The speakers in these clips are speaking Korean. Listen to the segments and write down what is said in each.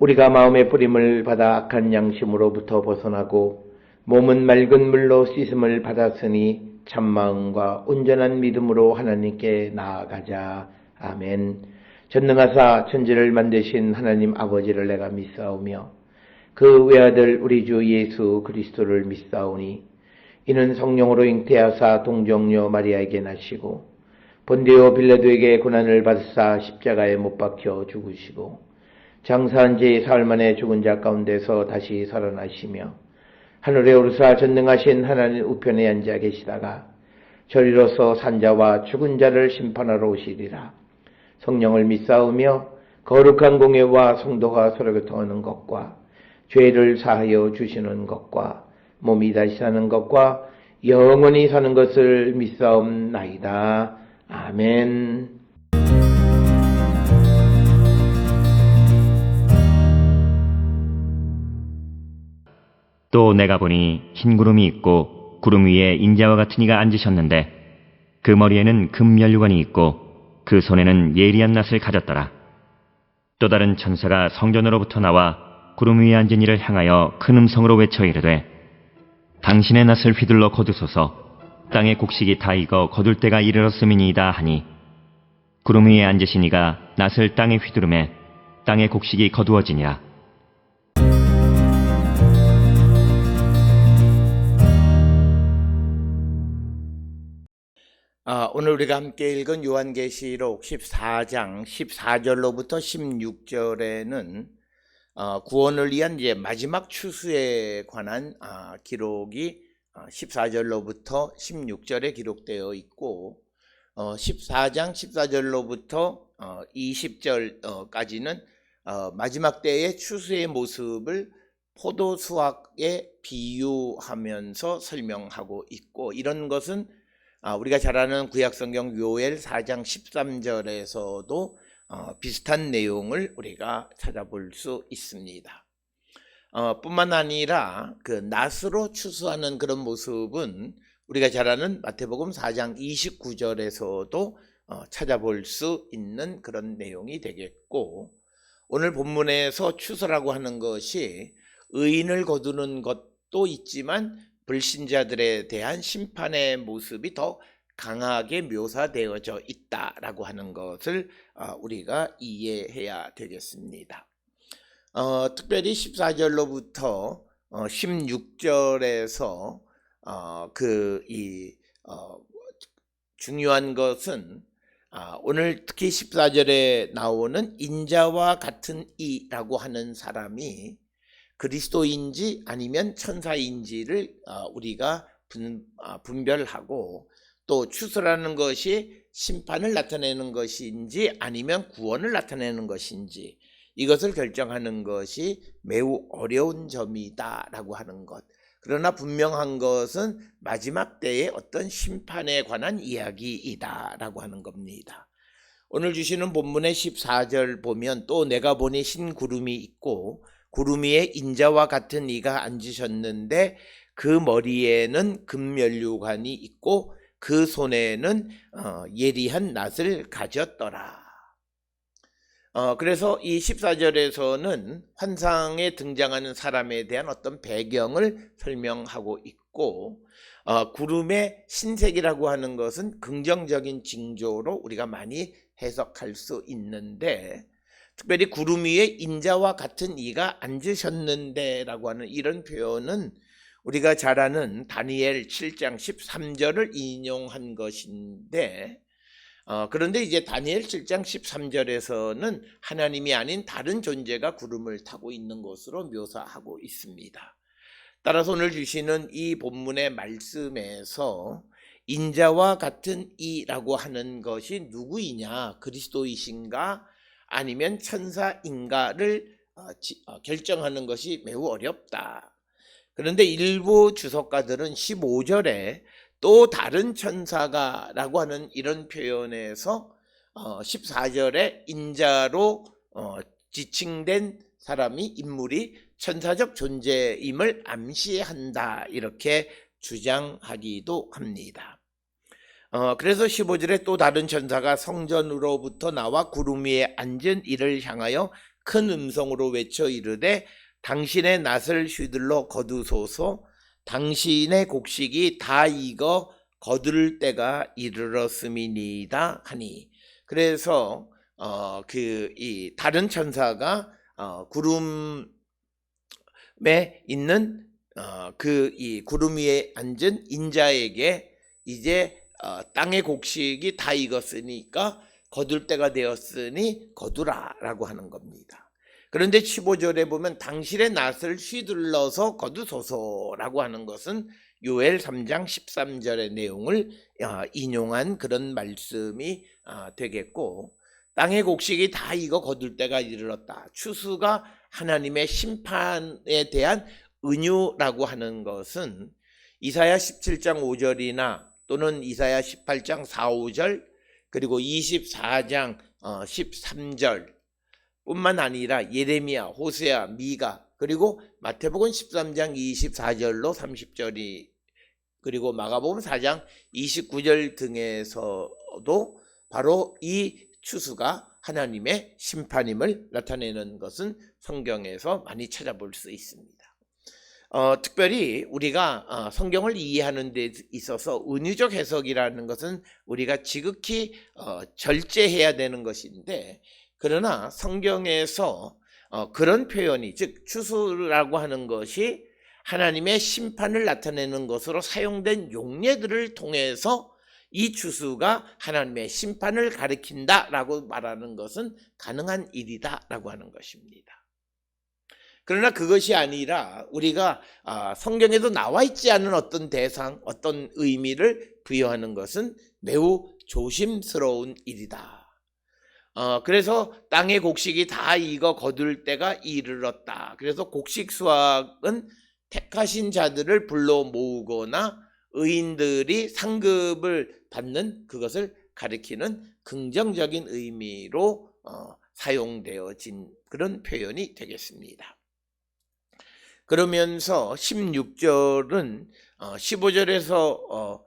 우리가 마음의 뿌림을 받아 악한 양심으로부터 벗어나고 몸은 맑은 물로 씻음을 받았으니 참마음과 온전한 믿음으로 하나님께 나아가자. 아멘. 전능하사 천지를 만드신 하나님 아버지를 내가 믿사오며 그 외아들 우리 주 예수 그리스도를 믿사오니 이는 성령으로 잉태하사 동정녀 마리아에게 나시고 본디오 빌라도에게 고난을 받으사 십자가에 못 박혀 죽으시고 장사한 지 사흘 만에 죽은 자 가운데서 다시 살아나시며 하늘에 오르사 전능하신 하나님 우편에 앉아 계시다가 저리로서 산자와 죽은 자를 심판하러 오시리라. 성령을 믿사오며 거룩한 공예와 성도가 서로 교통하는 것과 죄를 사하여 주시는 것과 몸이 다시 사는 것과 영원히 사는 것을 믿사옵나이다. 아멘. 또 내가 보니 흰 구름이 있고 구름 위에 인자와 같은 이가 앉으셨는데 그 머리에는 금면류관이 있고 그 손에는 예리한 낫을 가졌더라. 또 다른 천사가 성전으로부터 나와 구름 위에 앉은 이를 향하여 큰 음성으로 외쳐 이르되 당신의 낫을 휘둘러 거두소서. 땅의 곡식이 다 익어 거둘 때가 이르렀음이니이다 하니 구름 위에 앉으신 이가 낫을 땅에 휘두르매 땅의 곡식이 거두어지니라. 오늘 우리가 함께 읽은 요한계시록 14장 14절로부터 16절에는 구원을 위한 이제 마지막 추수에 관한 기록이 14절로부터 16절에 기록되어 있고 14장 14절로부터 20절까지는 마지막 때의 추수의 모습을 포도 수확에 비유하면서 설명하고 있고, 이런 것은 우리가 잘 아는 구약성경 요엘 4장 13절에서도 비슷한 내용을 우리가 찾아볼 수 있습니다. 뿐만 아니라 그 낫으로 추수하는 그런 모습은 우리가 잘 아는 마태복음 4장 29절에서도 찾아볼 수 있는 그런 내용이 되겠고, 오늘 본문에서 추수라고 하는 것이 의인을 거두는 것도 있지만 불신자들에 대한 심판의 모습이 더 강하게 묘사되어져 있다라고 하는 것을 우리가 이해해야 되겠습니다. 특별히 14절로부터 16절에서 중요한 것은 오늘 특히 14절에 나오는 인자와 같은 이라고 하는 사람이 그리스도인지 아니면 천사인지를 우리가 분별하고, 또 추수라는 것이 심판을 나타내는 것인지 아니면 구원을 나타내는 것인지 이것을 결정하는 것이 매우 어려운 점이다라고 하는 것. 그러나 분명한 것은 마지막 때의 어떤 심판에 관한 이야기이다라고 하는 겁니다. 오늘 주시는 본문의 14절 보면 또 내가 보니 흰 구름이 있고 구름 위에 인자와 같은 이가 앉으셨는데 그 머리에는 금면류관이 있고 그 손에는 예리한 낫을 가졌더라. 그래서 이 14절에서는 환상에 등장하는 사람에 대한 어떤 배경을 설명하고 있고, 구름의 흰색이라고 하는 것은 긍정적인 징조로 우리가 많이 해석할 수 있는데, 특별히 구름 위에 인자와 같은 이가 앉으셨는데 라고 하는 이런 표현은 우리가 잘 아는 다니엘 7장 13절을 인용한 것인데, 그런데 이제 다니엘 7장 13절에서는 하나님이 아닌 다른 존재가 구름을 타고 있는 것으로 묘사하고 있습니다. 따라서 오늘 주시는 이 본문의 말씀에서 인자와 같은 이라고 하는 것이 누구이냐, 그리스도이신가 아니면 천사인가를 결정하는 것이 매우 어렵다. 그런데 일부 주석가들은 15절에 또 다른 천사가 라고 하는 이런 표현에서 14절에 인자로 지칭된 인물이 천사적 존재임을 암시한다, 이렇게 주장하기도 합니다. 그래서 15절에 또 다른 천사가 성전으로부터 나와 구름 위에 앉은 이를 향하여 큰 음성으로 외쳐 이르되 당신의 낫을 휘둘러 거두소서. 당신의 곡식이 다 익어 거둘 때가 이르렀음이니이다 하니. 그래서 이 다른 천사가 구름에 있는 이 구름 위에 앉은 인자에게 이제 땅의 곡식이 다 익었으니까 거둘 때가 되었으니 거두라라고 하는 겁니다. 그런데 15절에 보면 당신의 낫을 휘둘러서 거두소서라고 하는 것은 요엘 3장 13절의 내용을 인용한 그런 말씀이 되겠고, 땅의 곡식이 다 익어 거둘 때가 이르렀다. 추수가 하나님의 심판에 대한 은유라고 하는 것은 이사야 17장 5절이나 또는 이사야 18장 4, 5절 그리고 24장 13절 뿐만 아니라 예레미야, 호세아, 미가 그리고 마태복음 13장 24절로 30절이 그리고 마가복음 4장 29절 등에서도 바로 이 추수가 하나님의 심판임을 나타내는 것은 성경에서 많이 찾아볼 수 있습니다. 특별히 우리가 성경을 이해하는 데 있어서 은유적 해석이라는 것은 우리가 지극히 절제해야 되는 것인데, 그러나 성경에서 그런 표현이, 즉 추수라고 하는 것이 하나님의 심판을 나타내는 것으로 사용된 용례들을 통해서 이 추수가 하나님의 심판을 가리킨다라고 말하는 것은 가능한 일이다라고 하는 것입니다. 그러나 그것이 아니라 우리가 성경에도 나와 있지 않은 어떤 대상, 어떤 의미를 부여하는 것은 매우 조심스러운 일이다. 그래서 땅의 곡식이 다 익어 거둘 때가 이르렀다. 그래서 곡식 수확은 택하신 자들을 불러 모으거나 의인들이 상급을 받는 그것을 가리키는 긍정적인 의미로 사용되어진 그런 표현이 되겠습니다. 그러면서 16절은 15절에서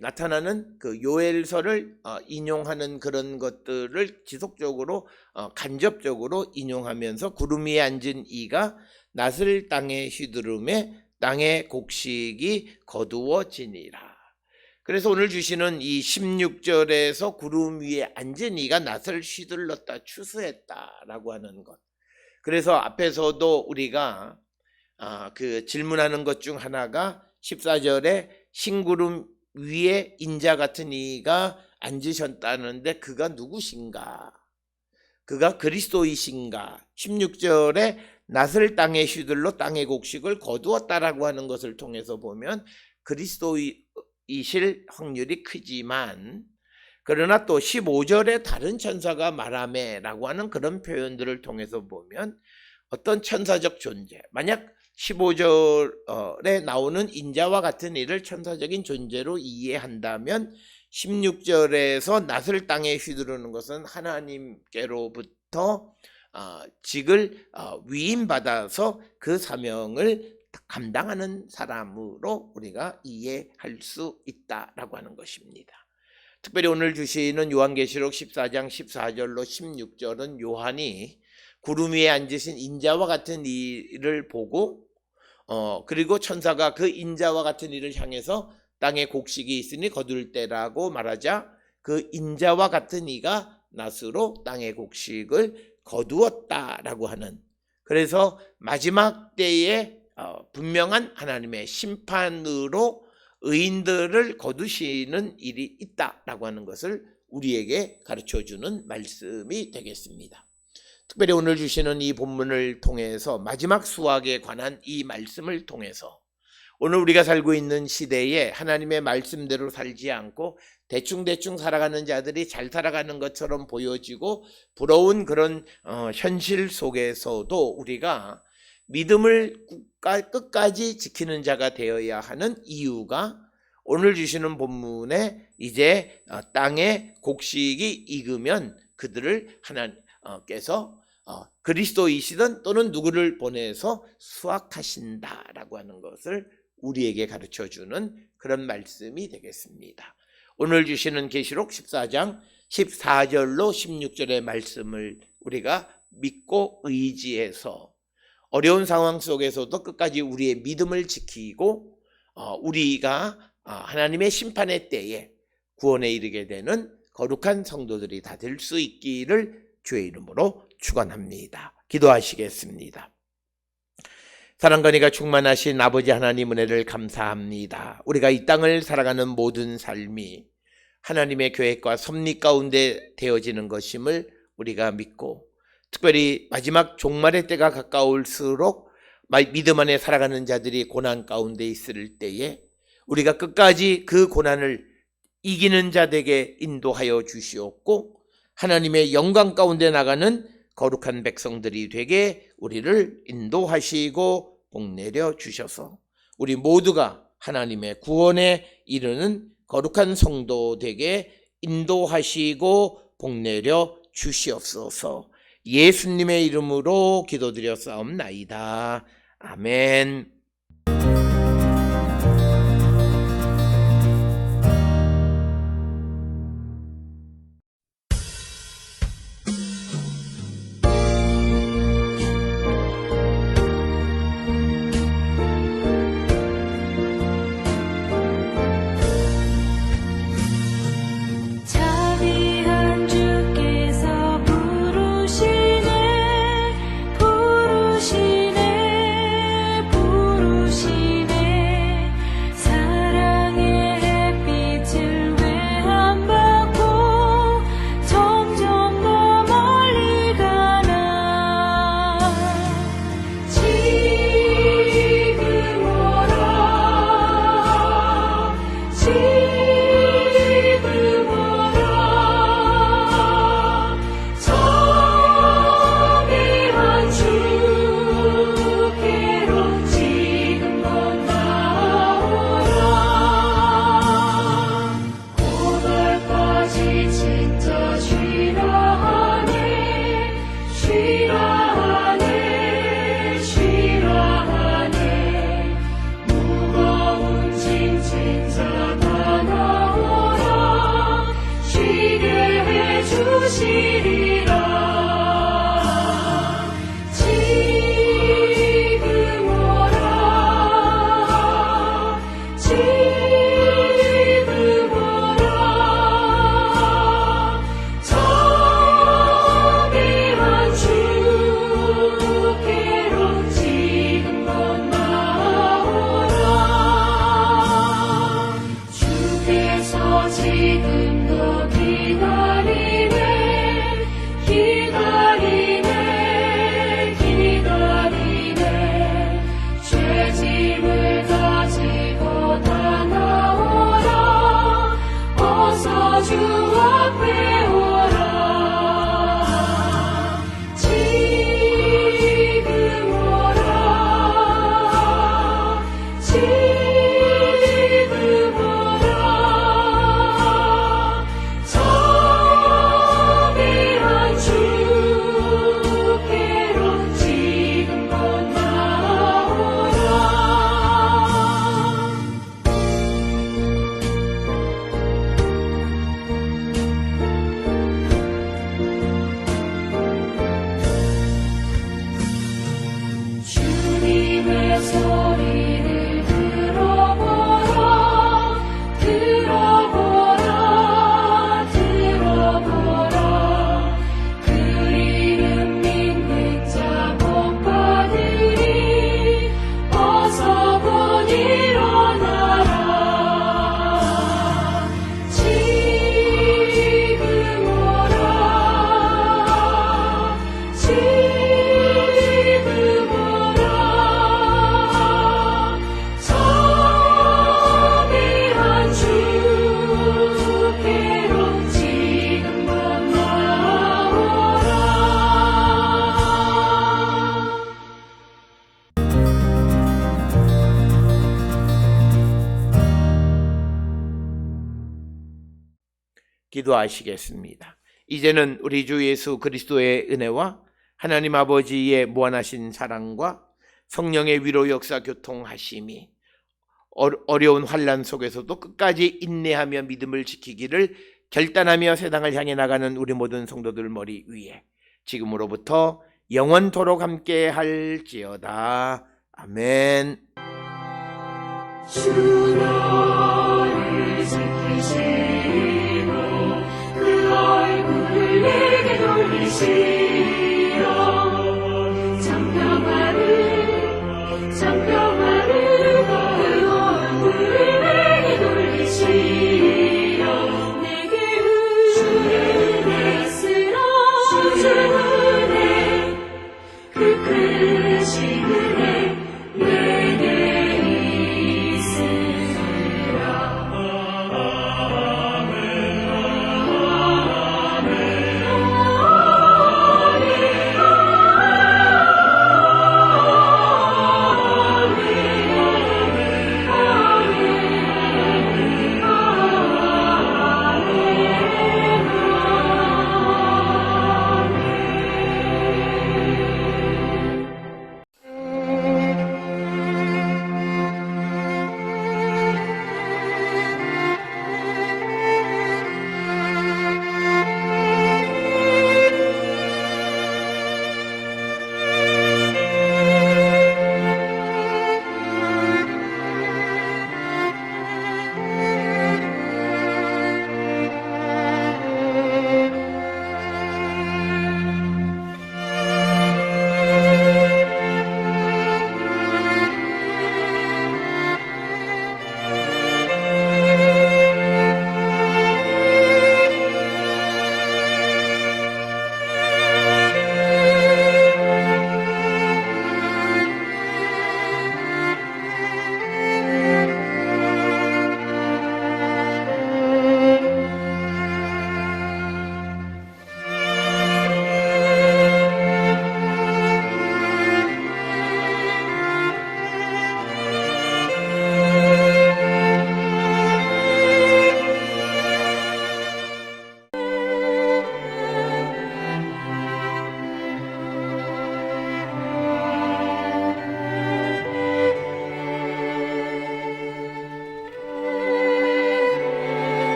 나타나는 그 요엘서를 인용하는 그런 것들을 지속적으로 간접적으로 인용하면서 구름 위에 앉은 이가 낫을 땅에 휘두르매 땅의 곡식이 거두어지니라. 그래서 오늘 주시는 이 16절에서 구름 위에 앉은 이가 낫을 휘둘렀다, 추수했다라고 하는 것. 그래서 앞에서도 우리가 그 질문하는 것 중 하나가 14절에 신구름 위에 인자 같은 이가 앉으셨다는데 그가 누구신가? 그가 그리스도이신가? 16절에 낫을 땅에 휘둘러 땅의 곡식을 거두었다라고 하는 것을 통해서 보면 그리스도이실 확률이 크지만, 그러나 또 15절에 다른 천사가 말하매라고 하는 그런 표현들을 통해서 보면 어떤 천사적 존재, 만약 15절에 나오는 인자와 같은 이를 천사적인 존재로 이해한다면 16절에서 낫을 땅에 휘두르는 것은 하나님께로부터 직을 위임받아서 그 사명을 감당하는 사람으로 우리가 이해할 수 있다라고 하는 것입니다. 특별히 오늘 주시는 요한계시록 14장 14절로 16절은 요한이 구름 위에 앉으신 인자와 같은 이를 보고 그리고 천사가 그 인자와 같은 이를 향해서 땅에 곡식이 있으니 거둘 때라고 말하자 그 인자와 같은 이가 낫으로 땅의 곡식을 거두었다라고 하는, 그래서 마지막 때에 분명한 하나님의 심판으로 의인들을 거두시는 일이 있다라고 하는 것을 우리에게 가르쳐주는 말씀이 되겠습니다. 특별히 오늘 주시는 이 본문을 통해서 마지막 수확에 관한 이 말씀을 통해서 오늘 우리가 살고 있는 시대에 하나님의 말씀대로 살지 않고 대충대충 살아가는 자들이 잘 살아가는 것처럼 보여지고 부러운 그런 현실 속에서도 우리가 믿음을 끝까지 지키는 자가 되어야 하는 이유가 오늘 주시는 본문에 이제 땅에 곡식이 익으면 그들을 하나님께서 그리스도이시든 또는 누구를 보내서 수확하신다라고 하는 것을 우리에게 가르쳐주는 그런 말씀이 되겠습니다. 오늘 주시는 계시록 14장 14절로 16절의 말씀을 우리가 믿고 의지해서 어려운 상황 속에서도 끝까지 우리의 믿음을 지키고 우리가 하나님의 심판의 때에 구원에 이르게 되는 거룩한 성도들이 다 될 수 있기를 주의 이름으로 축원합니다. 기도하시겠습니다. 사랑과 은혜가 충만하신 아버지 하나님 은혜를 감사합니다. 우리가 이 땅을 살아가는 모든 삶이 하나님의 계획과 섭리 가운데 되어지는 것임을 우리가 믿고, 특별히 마지막 종말의 때가 가까울수록 믿음 안에 살아가는 자들이 고난 가운데 있을 때에 우리가 끝까지 그 고난을 이기는 자들에게 인도하여 주시옵고, 하나님의 영광 가운데 나가는 거룩한 백성들이 되게 우리를 인도하시고 복내려 주셔서 우리 모두가 하나님의 구원에 이르는 거룩한 성도 되게 인도하시고 복내려 주시옵소서. 예수님의 이름으로 기도드렸사옵나이다. 아멘. 기도하시겠습니다. 이제는 우리 주 예수 그리스도의 은혜와 하나님 아버지의 무한하신 사랑과 성령의 위로 역사 교통하심이 어려운 환난 속에서도 끝까지 인내하며 믿음을 지키기를 결단하며 세상을 향해 나가는 우리 모든 성도들 머리 위에 지금으로부터 영원토록 함께 할지어다. 아멘. 주 너를 지키시고 그 얼굴을 내게 돌리시고